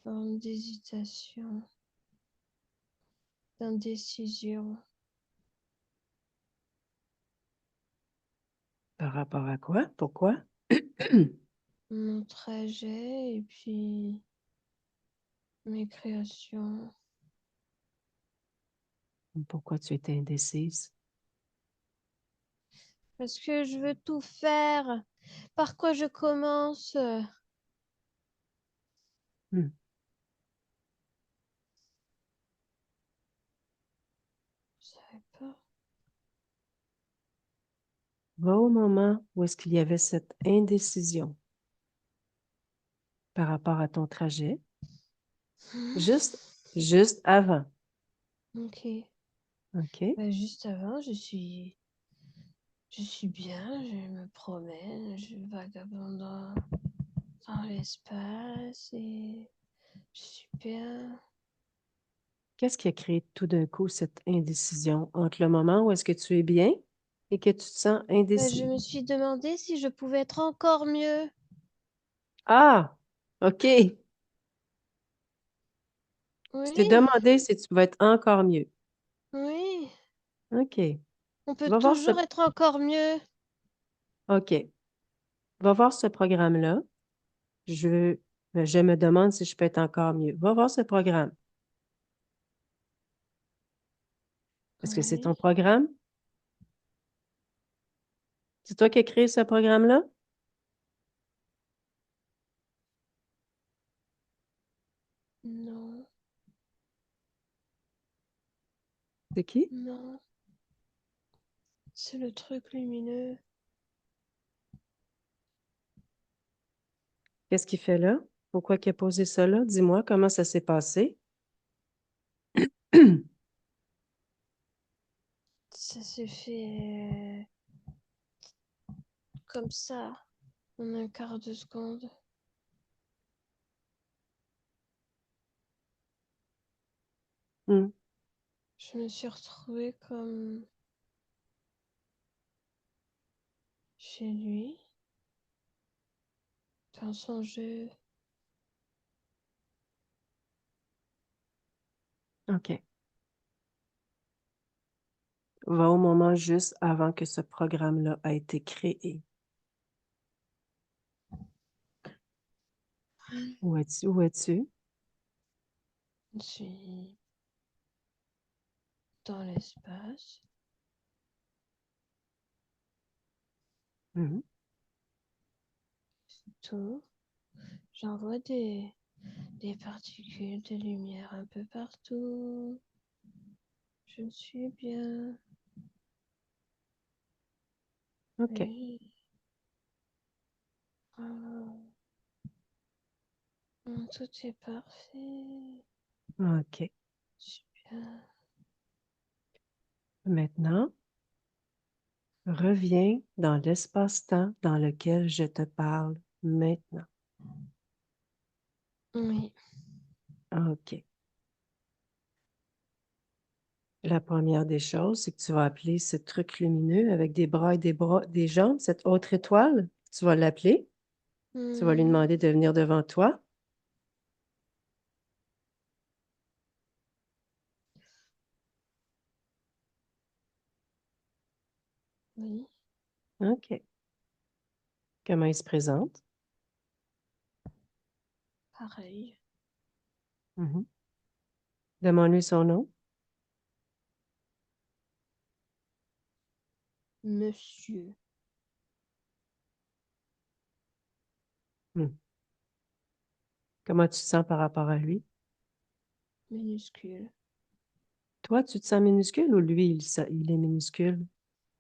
forme d'hésitation, d'indécision. Par rapport à quoi? Pourquoi? Mon trajet et puis mes créations. Pourquoi tu étais indécise? Parce que je veux tout faire. Par quoi je commence? Hmm. Je savais pas. Va au moment où est-ce qu'il y avait cette indécision par rapport à ton trajet, juste avant. Ok. OK? Bah, juste avant, je suis bien, je me promène, je vagabonde dans l'espace et je suis bien. Qu'est-ce qui a créé tout d'un coup cette indécision entre le moment où est-ce que tu es bien et que tu te sens Bah, je indécis? me suis demandé si je pouvais être encore mieux. Ah! OK. Tu t'es Oui, demandé si tu pouvais être encore mieux. oui, OK. on peut Va voir ce... toujours être encore mieux. OK. Va voir ce programme-là. Je, je me demande si je peux être encore mieux. Va voir ce programme. Est-ce que c'est ton Oui, programme? C'est toi qui as créé ce programme-là? non, C'est qui? non, c'est le truc lumineux. Qu'est-ce qu'il fait là? Pourquoi il a posé ça là? Dis-moi comment ça s'est passé. Ça s'est fait comme ça, en un quart de seconde. Hmm. Je me suis retrouvée comme chez lui, dans son jeu. OK. Va au moment juste avant que ce programme-là a été créé. Où es-tu? Où es-tu? Je suis dans l'espace. Mhm. Tout. J'envoie des particules de lumière un peu partout. Je suis bien. OK. Oui. Ah, tout est parfait. OK. Je suis bien. Maintenant, reviens dans l'espace-temps dans lequel je te parle maintenant. Oui. OK. La première des choses, c'est que tu vas appeler ce truc lumineux avec des bras et des bras, des jambes, cette autre étoile. Tu vas l'appeler. Tu vas lui Hmm. demander de venir devant toi. Oui. OK. Comment il se présente? Pareil. Mhm. Demande-lui son nom. Monsieur. Hmm. Comment tu te sens par rapport à lui? Minuscule. Toi, tu te sens minuscule ou lui, il est minuscule?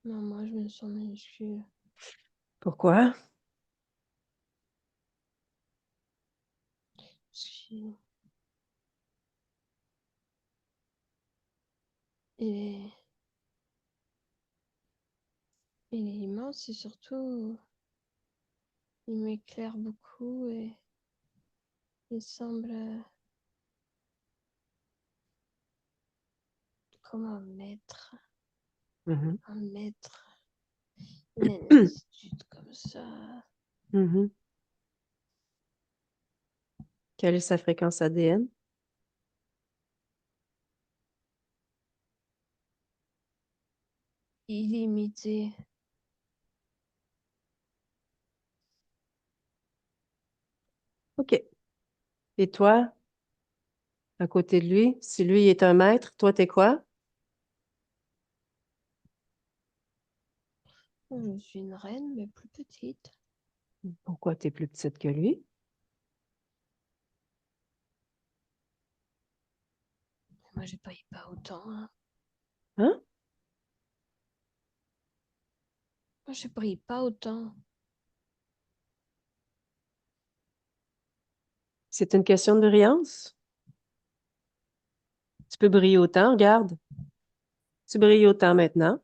Non, moi, je me sens minuscule. Pourquoi? Parce qu'il est... il est immense et surtout, il m'éclaire beaucoup et il semble comme un maître. Mhm. Un maître. Il a une attitude comme ça. Mhm. Quelle est sa fréquence ADN? Illimité. OK. Et toi, à côté de lui, si lui est un maître, toi, t'es quoi? Je suis une reine, mais plus petite. Pourquoi t'es plus petite que lui? Moi, j'ai pas eu pas autant. Hein. Hein? Moi, je brille pas autant. C'est une question de brillance? Tu peux briller autant, regarde. Tu brilles autant maintenant.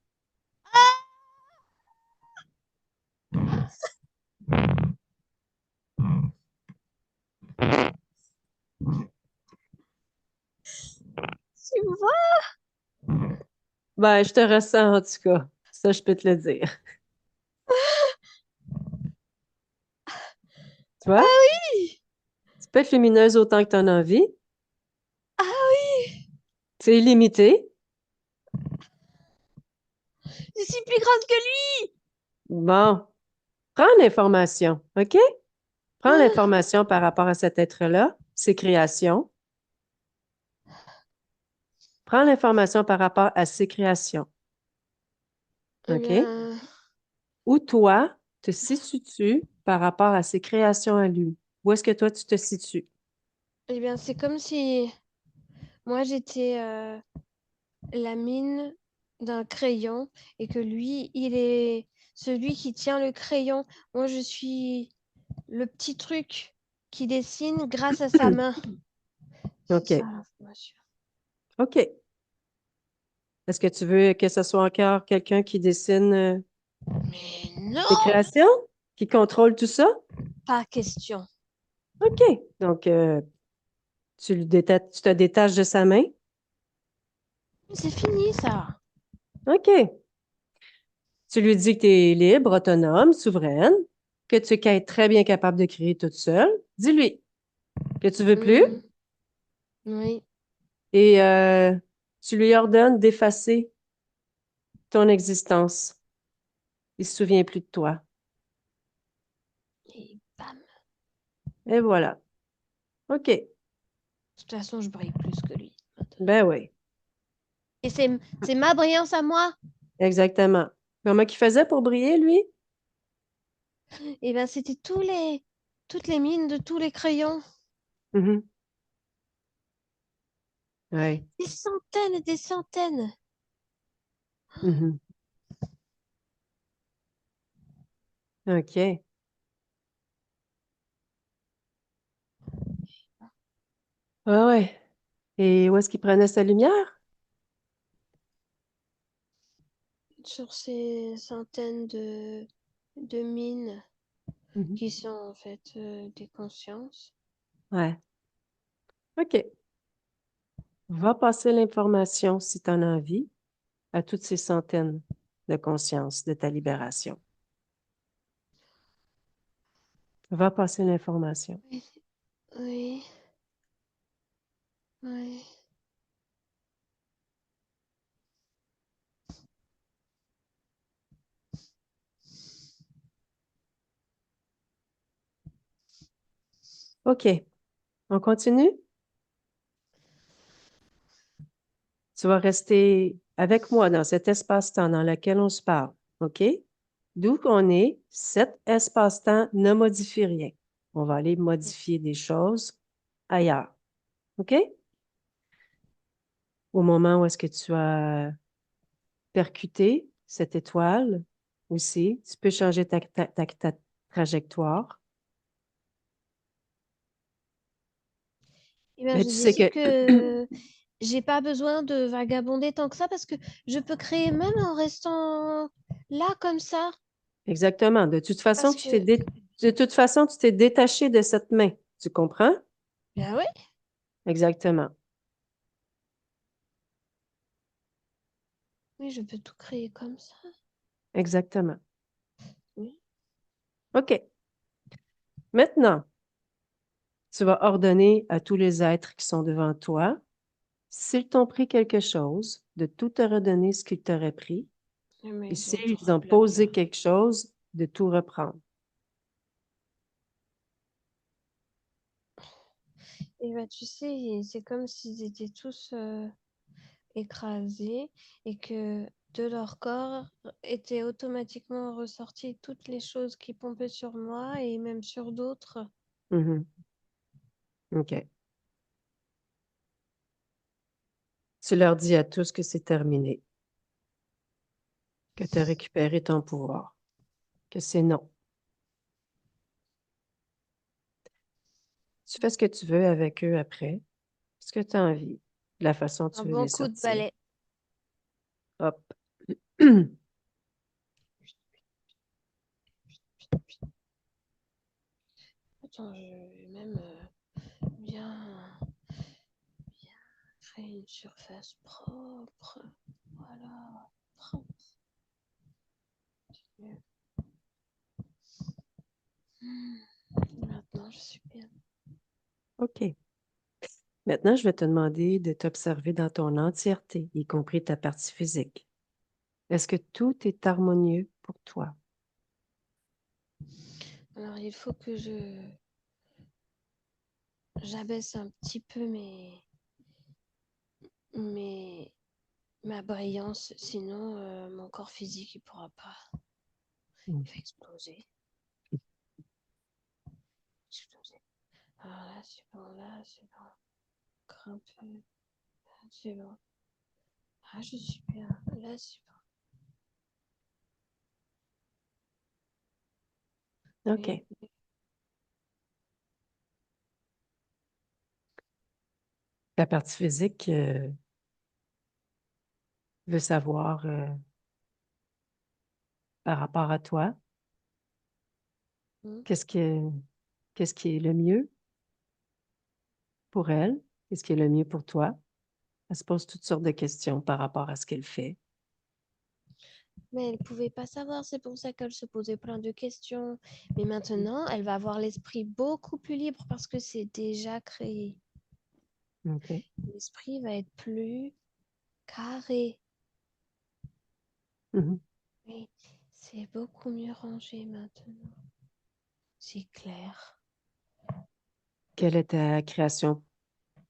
Tu me vois? Ben, je te ressens en tout cas. Ça, je peux te le dire. Tu vois? Ah oui! Tu peux être lumineuse autant que tu en as envie. Ah oui! C'est illimité. Je suis plus grande que lui! Bon, prends l'information, OK? Prends Ah, l'information par rapport à cet être-là, ses créations. Prends l'information par rapport à ses créations, eh OK? bien, Où toi, te situes-tu par rapport à ses créations à lui? Où est-ce que toi, tu te situes? eh bien, c'est comme si moi j'étais la mine d'un crayon et que lui, il est celui qui tient le crayon. Moi, je suis le petit truc qui dessine grâce à sa main. C'est ça OK. l'information. OK. Est-ce que tu veux que ce soit encore quelqu'un qui dessine Mais tes non! créations, qui contrôle tout ça? Pas question. OK. Donc, tu te détaches de sa main. C'est fini ça. OK. Tu lui dis que tu es libre, autonome, souveraine, que tu es très bien capable de créer toute seule. Dis-lui que tu veux plus Hmm, oui. et tu lui ordonnes d'effacer ton existence. Il se souvient plus de toi. Et bam. Et voilà. OK. De toute façon, je brille plus que lui. Ben oui, Et c'est ma brillance à moi. exactement. Comment il faisait pour briller, lui? Et ben c'était toutes les mines de tous les crayons. Mhm. Oui. Des centaines et des centaines. Mhm. OK. Ah ouais. Et où est-ce qu'il prenait sa lumière? Sur ces centaines de mines Mhm. qui sont en fait des consciences. Ouais. OK. Va passer l'information, si tu en as envie, à toutes ces centaines de consciences de ta libération. Va passer l'information. Oui, oui, oui. OK. On continue? Tu vas rester avec moi dans cet espace-temps dans lequel on se parle. OK? D'où qu'on est, cet espace-temps ne modifie rien. On va aller modifier des choses ailleurs. OK? Au moment où est-ce que tu as percuté cette étoile aussi, tu peux changer ta trajectoire. Eh bien, Mais je tu sais dirais que, que j'ai pas besoin de vagabonder tant que ça parce que je peux créer même en restant là comme ça. exactement, Parce que, de toute façon, tu t'es détaché de cette main. Tu comprends? ben ouais, Exactement. oui, je peux tout créer comme ça. Exactement. Oui. OK. Maintenant, tu vas ordonner à tous les êtres qui sont devant toi, s'ils t'ont pris quelque chose, de tout te redonner ce qu'ils t'auraient pris, Mais et ils ont tout s'ils ont posé reblabla. quelque chose, de tout reprendre. Et bah, tu sais, c'est comme s'ils étaient tous écrasés et que de leur corps étaient automatiquement ressorties toutes les choses qui pompaient sur moi et même sur d'autres. Mhm. OK. Tu leur dis à tous que c'est terminé, que tu as récupéré ton pouvoir, que c'est non. Tu fais ce que tu veux avec eux après, ce que tu as envie, de la façon dont Un tu veux bon les coup de sortir. balai. Hop. Attends, je vais même bien, bien créer une surface propre. Voilà. Maintenant, je suis bien. OK. Maintenant, je vais te demander de t'observer dans ton entièreté, y compris ta partie physique. Est-ce que tout est harmonieux pour toi? Alors, il faut que j'abaisse un petit peu mes, ma brillance, sinon mon corps physique il pourra pas. Mm. Il va exploser. Exploser. Alors là, c'est bon, là, c'est bon. Encore un peu. Là, c'est bon. Ah, je suis bien. Là, c'est bon. OK. Oui. La partie physique veut savoir par rapport à toi, Hmm. qu'est-ce que, qu'est-ce qui est le mieux pour elle, qu'est-ce qui est le mieux pour toi. Elle se pose toutes sortes de questions par rapport à ce qu'elle fait. Mais elle pouvait pas savoir, c'est pour ça qu'elle se posait plein de questions. Mais maintenant, elle va avoir l'esprit beaucoup plus libre parce que c'est déjà créé. OK. L'esprit va être plus carré. Mhm. Oui, c'est beaucoup mieux rangé maintenant. C'est clair. Quelle est ta création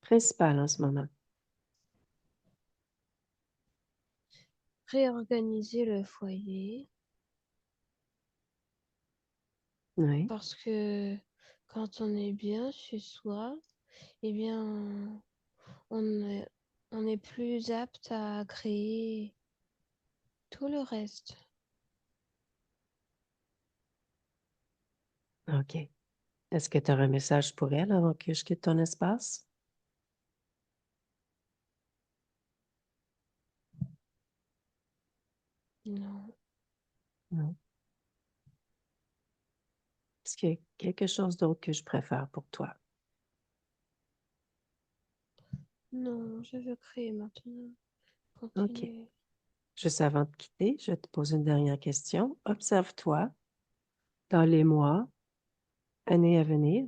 principale en ce moment? Réorganiser le foyer Oui. parce que quand on est bien chez soi, eh bien, on est, on est plus apte à créer tout le reste. OK. Est-ce que tu as un message pour elle avant que je quitte ton espace? Non, Non. Est-ce qu'il y a quelque chose d'autre que je préfère pour toi? non, je veux créer maintenant. OK. Continuer. Juste avant de quitter, je vais te poser une dernière question. Observe-toi dans les mois, années à venir.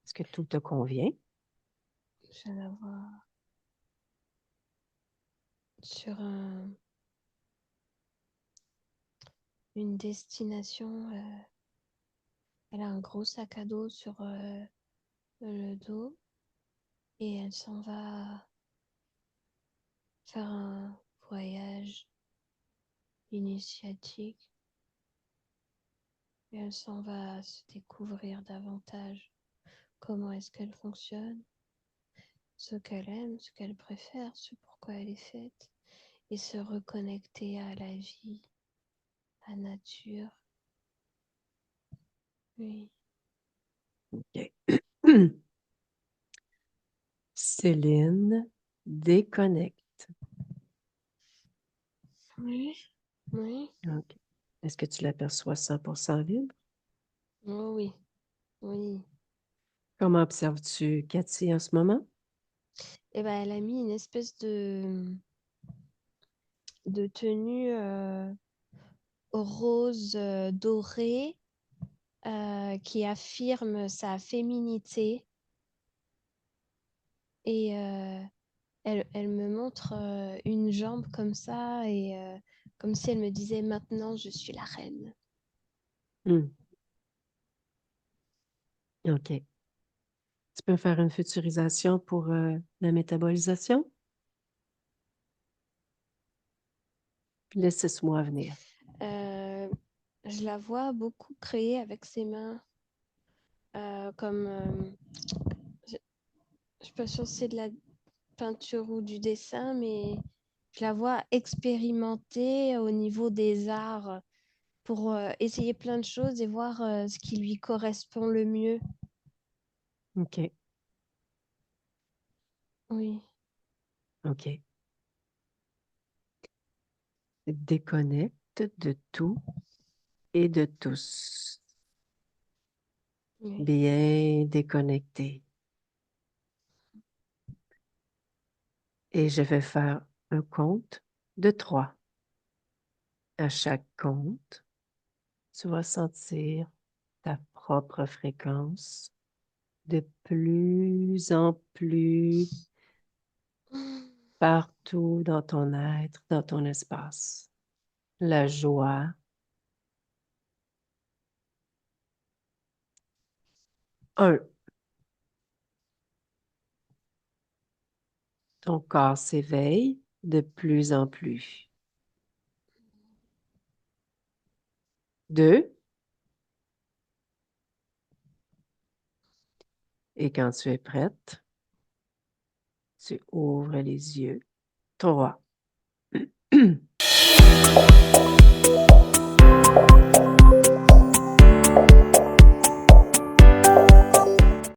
Est-ce que tout te convient? Je vais l'avoir sur une destination Elle a un gros sac à dos sur le dos et elle s'en va faire un voyage initiatique. Et elle s'en va se découvrir davantage comment est-ce qu'elle fonctionne, ce qu'elle aime, ce qu'elle préfère, ce pourquoi elle est faite, et se reconnecter à la vie, à la nature. Oui. OK. Céline déconnecte. Oui. Oui. OK. Est-ce que tu l'aperçois 100% libre? Oh oui. Oui. Comment observes-tu Cathy en ce moment? Eh ben, elle a mis une espèce de tenue rose dorée qui affirme sa féminité. Et elle me montre une jambe comme ça et comme si elle me disait maintenant je suis la reine. Hmm. OK. Tu peux faire une futurisation pour la métabolisation? Puis les 6 mois à venir. Euh, je la vois beaucoup créer avec ses mains, comme je ne suis pas sûre si c'est de la peinture ou du dessin, mais je la vois expérimenter au niveau des arts pour essayer plein de choses et voir ce qui lui correspond le mieux. OK. Oui. OK. Déconnecte de tout et de tous. Oui. Bien déconnecté. Et je vais faire un compte de 3. À chaque compte, tu vas sentir ta propre fréquence de plus en plus partout dans ton être, dans ton espace. La joie, 1. Ton corps s'éveille de plus en plus. 2. Et quand tu es prête, tu ouvres les yeux. 3.